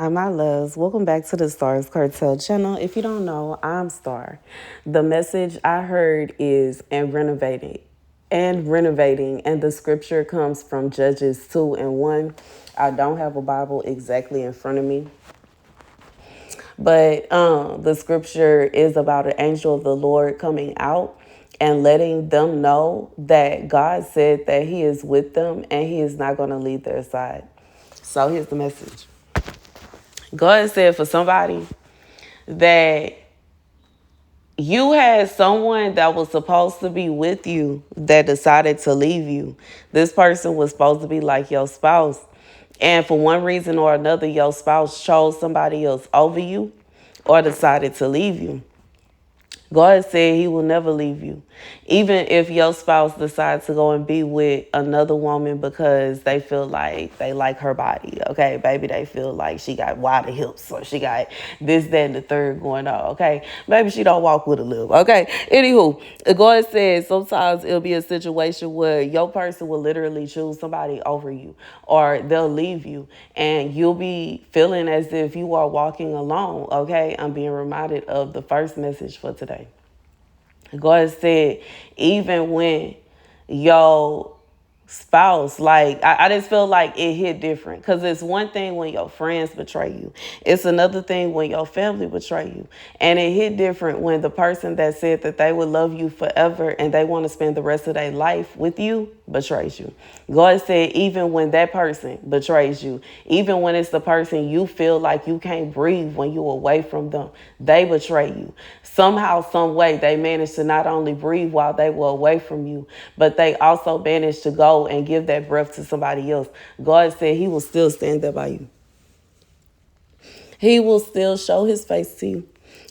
Hi, my loves. Welcome back to the Starscartel channel. If you don't know, I'm Star. The message I heard is and renovating, and the scripture comes from Judges 2:1. I don't have a Bible exactly in front of me, but the scripture is about an angel of the Lord coming out and letting them know that God said that He is with them and He is not going to leave their side. So here's the message. God said for somebody that you had someone that was supposed to be with you that decided to leave you. This person was supposed to be like your spouse. And for one reason or another, your spouse chose somebody else over you or decided to leave you. God said He will never leave you. Even if your spouse decides to go and be with another woman because they feel like they like her body. Okay, baby, they feel like she got wider hips or she got this, that, and the third going on. Okay, maybe she don't walk with a limp. Okay, anywho, God said sometimes it'll be a situation where your person will literally choose somebody over you or they'll leave you and you'll be feeling as if you are walking alone. Okay, I'm being reminded of the first message for today. God said, even when your spouse, like, I just feel like it hit different. Because it's one thing when your friends betray you. It's another thing when your family betray you. And it hit different when the person that said that they would love you forever and they want to spend the rest of their life with you betrays you. God said, even when that person betrays you, even when it's the person you feel like you can't breathe when you're away from them, they betray you. Somehow, some way, they managed to not only breathe while they were away from you, but they also managed to go and give that breath to somebody else. God said He will still stand there by you. He will still show His face to you,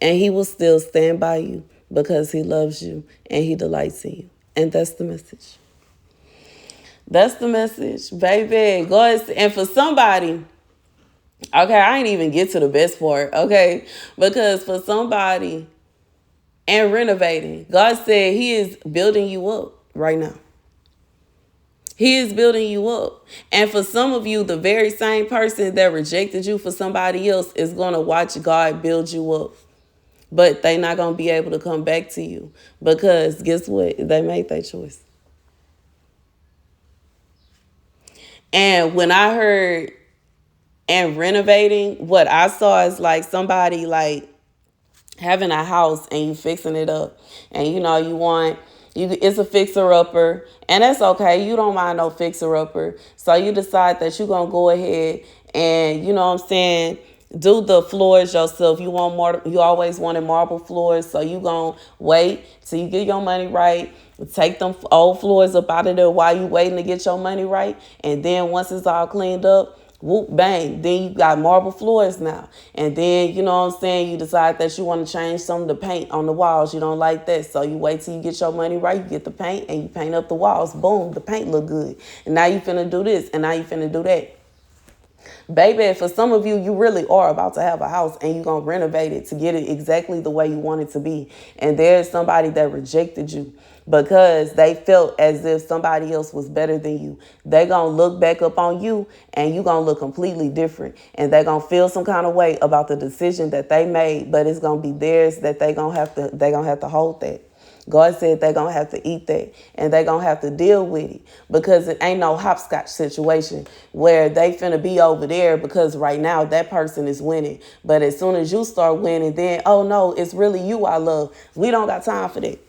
and He will still stand by you because He loves you and He delights in you. And that's the message. That's the message, baby. God, and for somebody, okay, I ain't even get to the best part, okay? Because for somebody and renovating, God said He is building you up right now. He is building you up. And for some of you, the very same person that rejected you for somebody else is going to watch God build you up. But they're not going to be able to come back to you because guess what? They made their choice. And when I heard and renovating, what I saw is like somebody like having a house and you fixing it up. And you want it's a fixer upper, and that's okay. You don't mind no fixer upper. So you decide that you're gonna go ahead and do the floors yourself. You want more, you always wanted marble floors, so you gonna wait till you get your money right. Take them old floors up out of there while you waiting to get your money right. And then once it's all cleaned up, whoop, bang, then you got marble floors now. And then, you decide that you want to change some of the paint on the walls. You don't like that. So you wait till you get your money right, you get the paint, and you paint up the walls. Boom, the paint look good. And now you finna do this, and now you finna do that. Baby, for some of you, you really are about to have a house and you're going to renovate it to get it exactly the way you want it to be. And there's somebody that rejected you because they felt as if somebody else was better than you. They're going to look back up on you and you're going to look completely different. And they're going to feel some kind of way about the decision that they made, but it's going to be theirs that they're going to have to hold that. God said they're going to have to eat that and they're going to have to deal with it because it ain't no hopscotch situation where they finna be over there because right now that person is winning. But as soon as you start winning, then, oh no, it's really you I love. We don't got time for that.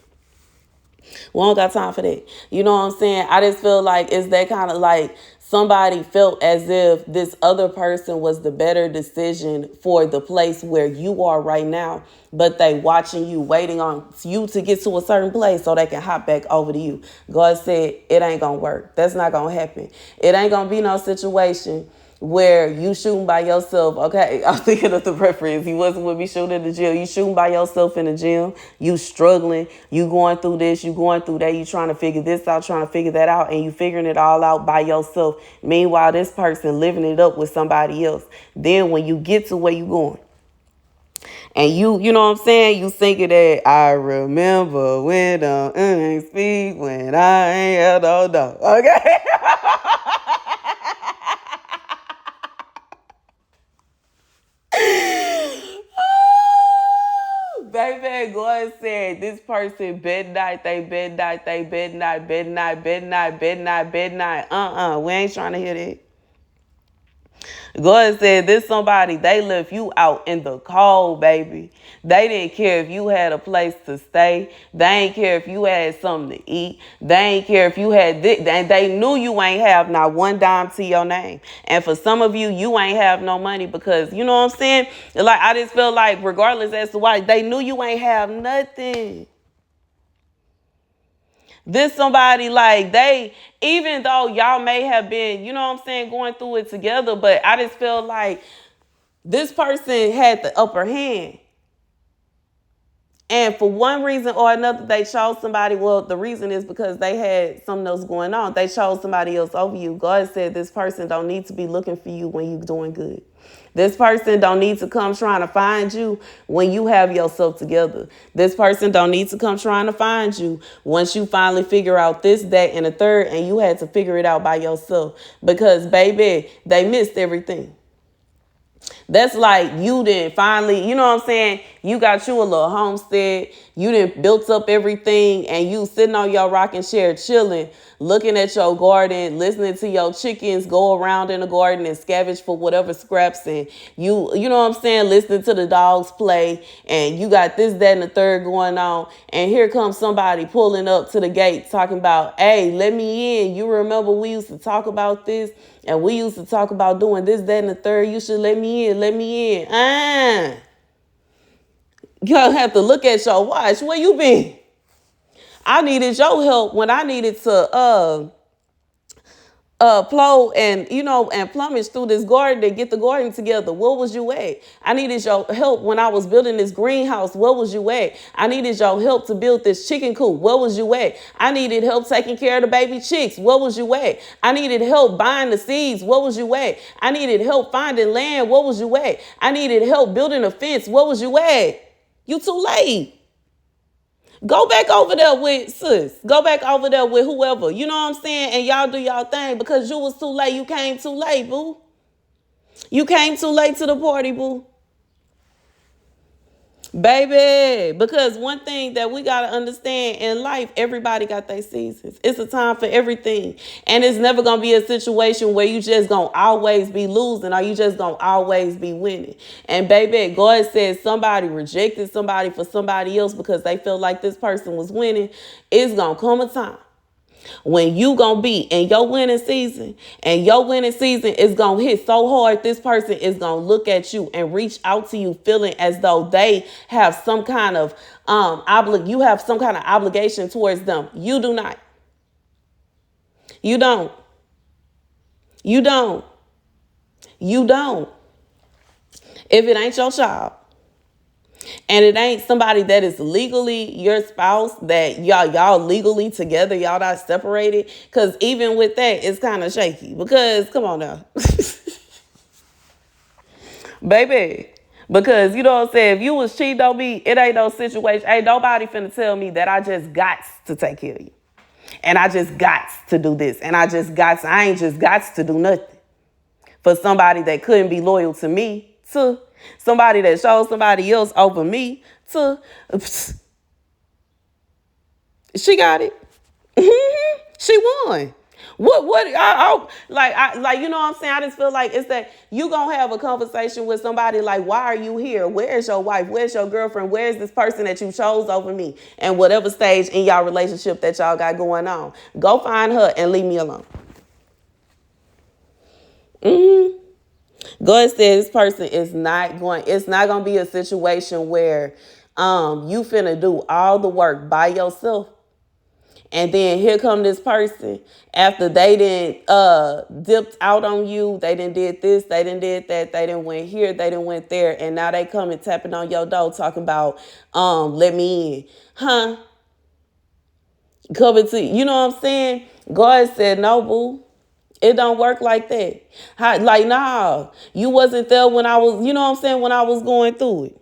We don't got time for that. You know what I'm saying? I just feel like it's that kind of like somebody felt as if this other person was the better decision for the place where you are right now, but they watching you, waiting on you to get to a certain place so they can hop back over to you. God said it ain't gonna work. That's not gonna happen. It ain't gonna be no situation where you shooting by yourself. Okay, I'm thinking of the reference. He wasn't with me shooting in the gym. You shooting by yourself in the gym. You struggling. You going through this. You going through that. You trying to figure this out, trying to figure that out, and you figuring it all out by yourself. Meanwhile, this person living it up with somebody else. Then when you get to where you going, and you know what I'm saying? You thinking that I remember when the ain't speak when I ain't had no dog. Okay. Baby, God said this person midnight, they midnight, they midnight, midnight, midnight, midnight, midnight. We ain't trying to hear that. God said this somebody, they left you out in the cold, baby. They didn't care if you had a place to stay. They ain't care if you had something to eat. They ain't care if you had this. They knew you ain't have not one dime to your name. And for some of you, you ain't have no money because, you know what I'm saying? Like, I just feel like regardless as to why, they knew you ain't have nothing. This somebody like they, even though y'all may have been, you know what I'm saying, going through it together, but I just feel like this person had the upper hand. And for one reason or another, they chose somebody. Well, the reason is because they had something else going on. They chose somebody else over you. God said this person don't need to be looking for you when you're doing good. This person don't need to come trying to find you when you have yourself together. This person don't need to come trying to find you once you finally figure out this, that, and the third, and you had to figure it out by yourself. Because, baby, they missed everything. That's like you didn't finally, you know what I'm saying? You got you a little homestead. You done built up everything and you sitting on your rocking chair chilling, looking at your garden, listening to your chickens go around in the garden and scavenge for whatever scraps. And you know what I'm saying? Listening to the dogs play and you got this, that, and the third going on. And here comes somebody pulling up to the gate talking about, hey, let me in. You remember we used to talk about this? And we used to talk about doing this, that, and the third. You should let me in. Let me in. You don't have to look at your watch. Where you been? I needed your help when I needed to plow and, you know, and plumage through this garden to get the garden together. Where was you at? I needed your help when I was building this greenhouse. Where was you at? I needed your help to build this chicken coop. Where was you at? I needed help taking care of the baby chicks. Where was you at? I needed help buying the seeds. Where was you at? I needed help finding land. Where was you at? I needed help building a fence. Where was you at? You too late. Go back over there with sis. Go back over there with whoever. You know what I'm saying? And y'all do y'all thing because you was too late. You came too late, boo. You came too late to the party, boo. Baby, because one thing that we got to understand in life, everybody got their seasons. It's a time for everything. And it's never going to be a situation where you just going to always be losing or you just going to always be winning. And baby, God said somebody rejected somebody for somebody else because they felt like this person was winning. It's going to come a time when you gonna be in your winning season and your winning season is gonna hit so hard, this person is gonna look at you and reach out to you feeling as though they have some kind of you have some kind of obligation towards them. You do not. You don't. You don't. You don't. If it ain't your child, and it ain't somebody that is legally your spouse, that y'all legally together, y'all not separated. Because even with that, it's kind of shaky. Because, come on now. Baby. Because, you know what I'm saying, if you was cheating on me, it ain't no situation. Ain't nobody finna tell me that I just got to take care of you. And I just got to do this. And I ain't just got to do nothing. For somebody that couldn't be loyal to me, to somebody that showed somebody else over me, to she got it. She won. What like you know what I'm saying? I just feel like it's that you gonna have a conversation with somebody like, why are you here? Where's your wife? Where's your girlfriend? Where's this person that you chose over me? And whatever stage in y'all relationship that y'all got going on, go find her and leave me alone. God said this person is not going, it's not going to be a situation where you finna do all the work by yourself. And then here come this person after they didn't dipped out on you. They didn't did this. They didn't did that. They didn't went here. They didn't went there. And now they come and tapping on your door talking about, let me in. Huh? Coming to, you know what I'm saying? God said, no, boo. It don't work like that. Nah, you wasn't there when I was, you know what I'm saying, when I was going through it.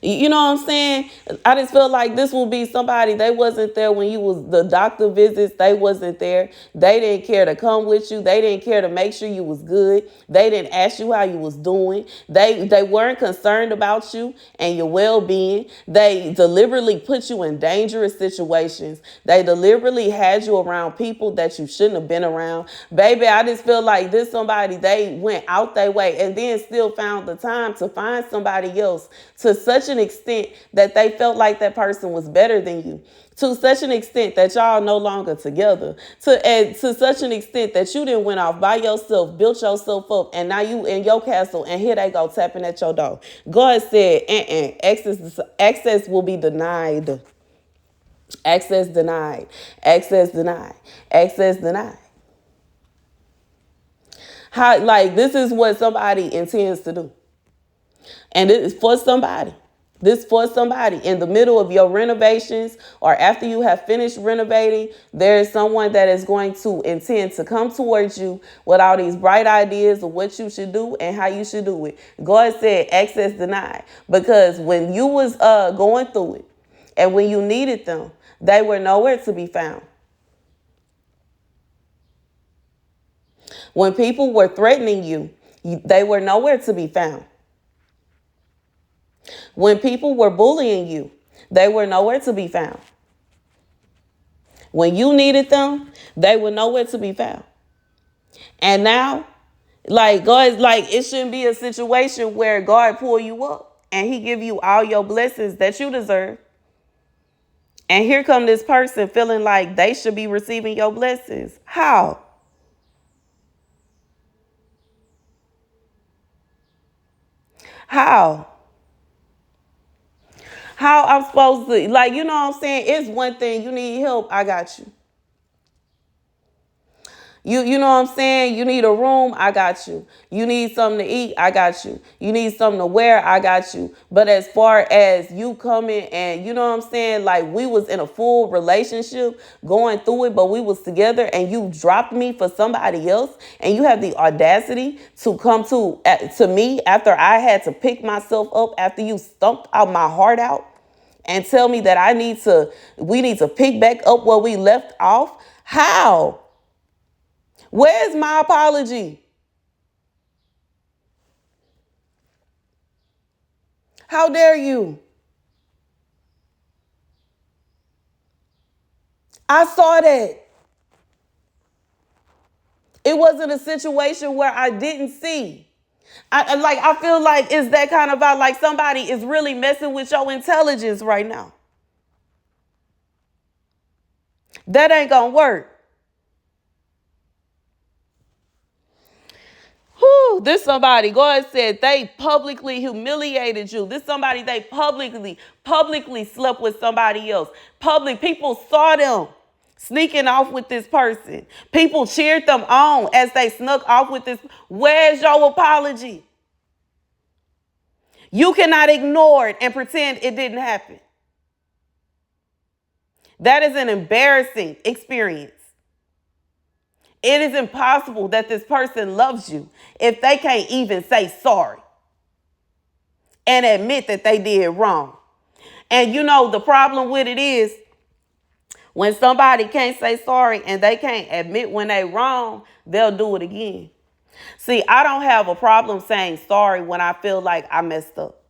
You know what I'm saying? I just feel like this will be somebody, they wasn't there when you was the doctor visits. They wasn't there. They didn't care to come with you. They didn't care to make sure you was good. They didn't ask you how you was doing. They weren't concerned about you and your well-being. They deliberately put you in dangerous situations. They deliberately had you around people that you shouldn't have been around. Baby, I just feel like this somebody, they went out their way and then still found the time to find somebody else to such an extent that they felt like that person was better than you, to such an extent that y'all no longer together, to such an extent that you didn't went off by yourself, built yourself up, and now you in your castle, and here they go tapping at your door. God said, access will be denied. Access denied. Access denied. Access denied. How, like, this is what somebody intends to do. And it is for somebody. This for somebody in the middle of your renovations or after you have finished renovating. There is someone that is going to intend to come towards you with all these bright ideas of what you should do and how you should do it. God said access denied, because when you was going through it and when you needed them, they were nowhere to be found. When people were threatening you, they were nowhere to be found. When people were bullying you, they were nowhere to be found. When you needed them, they were nowhere to be found. And now, like, God, like, it shouldn't be a situation where God pull you up and he give you all your blessings that you deserve. And here come this person feeling like they should be receiving your blessings. How? How? How I'm supposed to, like, you know what I'm saying? It's one thing, you need help, I got you. You know what I'm saying? You need a room, I got you. You need something to eat, I got you. You need something to wear, I got you. But as far as you coming and, you know what I'm saying, like, we was in a full relationship going through it, but we was together and you dropped me for somebody else, and you have the audacity to come to me after I had to pick myself up after you stumped out my heart out and tell me that we need to pick back up where we left off. How? Where's my apology? How dare you? I saw that. It wasn't a situation where I didn't see. I feel like it's that kind of vibe, like somebody is really messing with your intelligence right now. That ain't gonna work. Whew, this somebody, God said they publicly humiliated you. This somebody, they publicly slept with somebody else. People saw them sneaking off with this person. People cheered them on as they snuck off with this. Where's your apology? You cannot ignore it and pretend it didn't happen. That is an embarrassing experience. It is impossible that this person loves you if they can't even say sorry and admit that they did wrong. And you know, the problem with it is when somebody can't say sorry and they can't admit when they wrong, they'll do it again. See, I don't have a problem saying sorry when I feel like I messed up.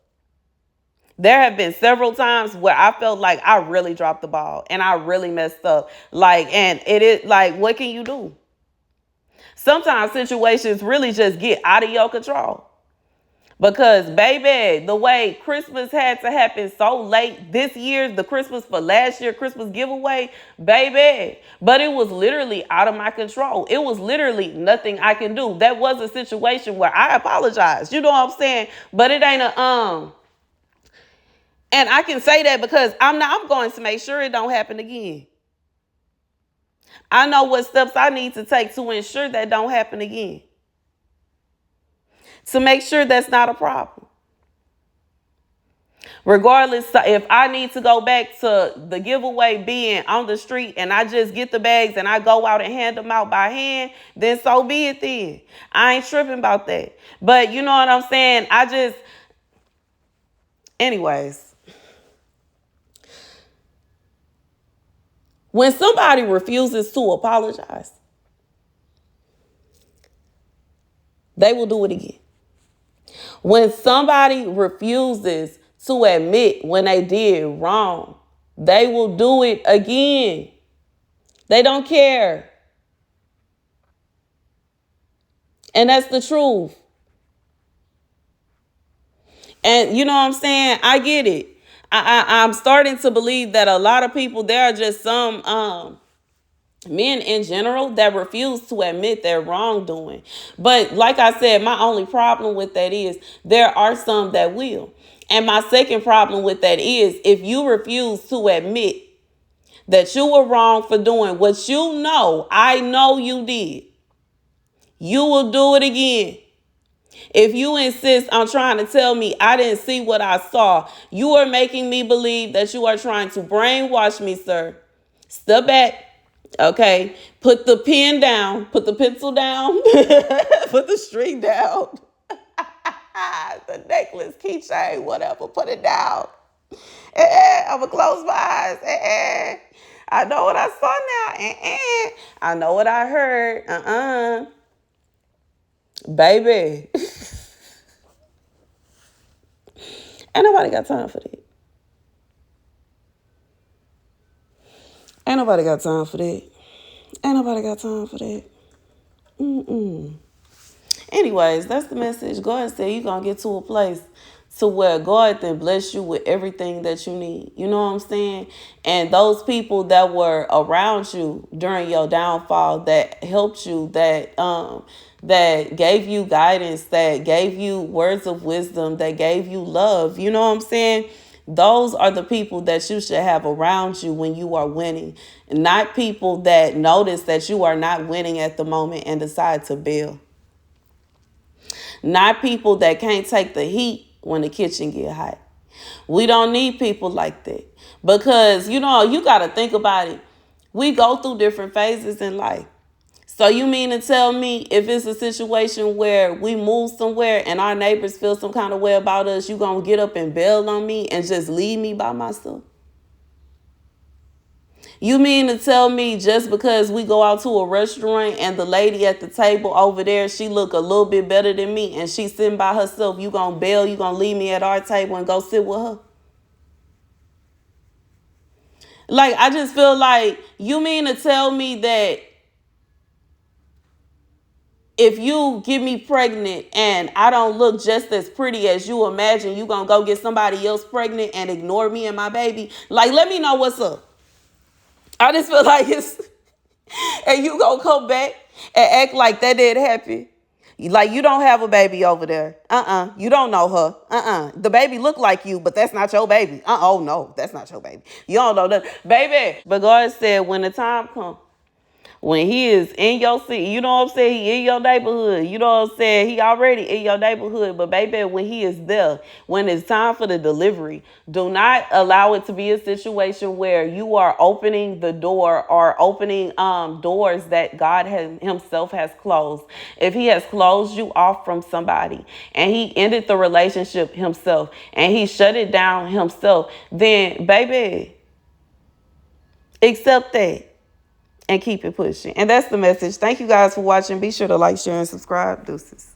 There have been several times where I felt like I really dropped the ball and I really messed up. And it is like, what can you do? Sometimes situations really just get out of your control. Because, baby, the way Christmas had to happen so late this year, the Christmas for last year, Christmas giveaway, baby. But it was literally out of my control. It was literally nothing I can do. That was a situation where I apologized. You know what I'm saying? But it ain't and I can say that because I'm going to make sure it don't happen again. I know what steps I need to take to ensure that don't happen again. To make sure that's not a problem. Regardless, if I need to go back to the giveaway being on the street and I just get the bags and I go out and hand them out by hand, then so be it then. I ain't tripping about that. But you know what I'm saying? Anyways, when somebody refuses to apologize, they will do it again. When somebody refuses to admit when they did wrong, they will do it again. They don't care. And that's the truth. And you know what I'm saying? I get it. I'm starting to believe that a lot of people, there are just some men in general that refuse to admit their wrongdoing. But like I said, my only problem with that is there are some that will. And my second problem with that is if you refuse to admit that you were wrong for doing what you know, I know you did, you will do it again. If you insist on trying to tell me I didn't see what I saw, you are making me believe that you are trying to brainwash me, sir. Step back. Okay. Put the pen down. Put the pencil down. Put the string down. The necklace, keychain, whatever. Put it down. I'm going to close my eyes. I know what I saw now. I know what I heard. Baby. Ain't nobody got time for that. Ain't nobody got time for that. Ain't nobody got time for that. Anyways, that's the message. God said you're going to get to a place to where God then bless you with everything that you need. You know what I'm saying? And those people that were around you during your downfall, that helped you, that gave you guidance, that gave you words of wisdom, that gave you love. You know what I'm saying? Those are the people that you should have around you when you are winning, not people that notice that you are not winning at the moment and decide to bail. Not people that can't take the heat when the kitchen get hot. We don't need people like that because, you know, you got to think about it. We go through different phases in life. So you mean to tell me if it's a situation where we move somewhere and our neighbors feel some kind of way about us, you going to get up and bail on me and just leave me by myself? You mean to tell me just because we go out to a restaurant and the lady at the table over there, she look a little bit better than me and she's sitting by herself, you going to bail, you going to leave me at our table and go sit with her? Like, I just feel like you mean to tell me that if you get me pregnant and I don't look just as pretty as you imagine, you going to go get somebody else pregnant and ignore me and my baby? Like, let me know what's up. I just feel like it's... And you gonna come back and act like that didn't happen. Like you don't have a baby over there. You don't know her. The baby look like you, but that's not your baby. Oh no, that's not your baby. You don't know that. Baby. But God said when the time comes, when he is in your city, you know what I'm saying? He in your neighborhood. You know what I'm saying? He already in your neighborhood. But baby, when he is there, when it's time for the delivery, do not allow it to be a situation where you are opening the door or opening doors that God himself has closed. If he has closed you off from somebody and he ended the relationship himself and he shut it down himself, then baby, accept that. And keep it pushing. And that's the message. Thank you guys for watching. Be sure to like, share, and subscribe. Deuces.